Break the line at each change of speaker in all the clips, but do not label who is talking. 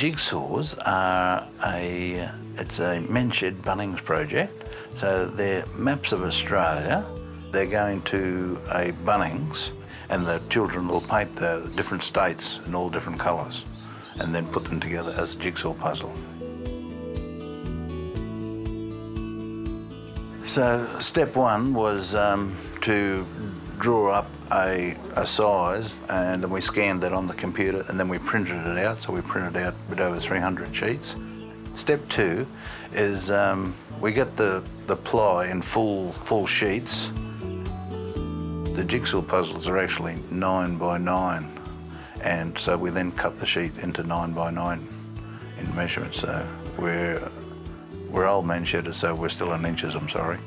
Jigsaws are it's a mentored Bunnings project. So they're maps of Australia. They're going to a Bunnings and the children will paint the different states in all different colours and then put them together as a jigsaw puzzle. So step one was to draw up a size, and then we scanned that on the computer and then we printed it out. So we printed out a bit over 300 sheets. Step two is we get the ply in full sheets. The jigsaw puzzles are actually 9 by 9, and so we then cut the sheet into 9 by 9 in measurement. So we're old man shedders, so we're still in inches, I'm sorry.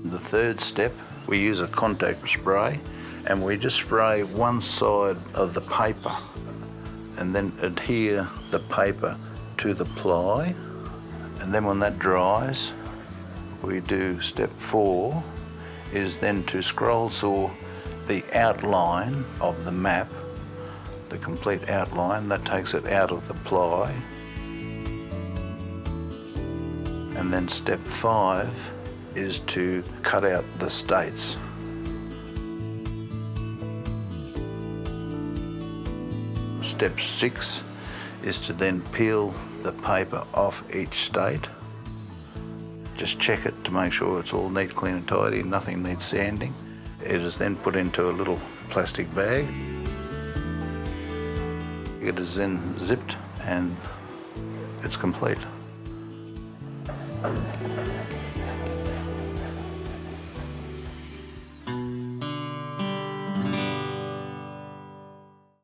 The third step, we use a contact spray and we just spray one side of the paper and then adhere the paper to the ply, and then when that dries, we do step 4 is then to scroll saw the outline of the map, the complete outline. That takes it out of the ply. And then step 5 is to cut out the states. Step 6 is to then peel the paper off each state. Just check it to make sure it's all neat, clean and tidy, nothing needs sanding. It is then put into a little plastic bag. It is then zipped and it's complete.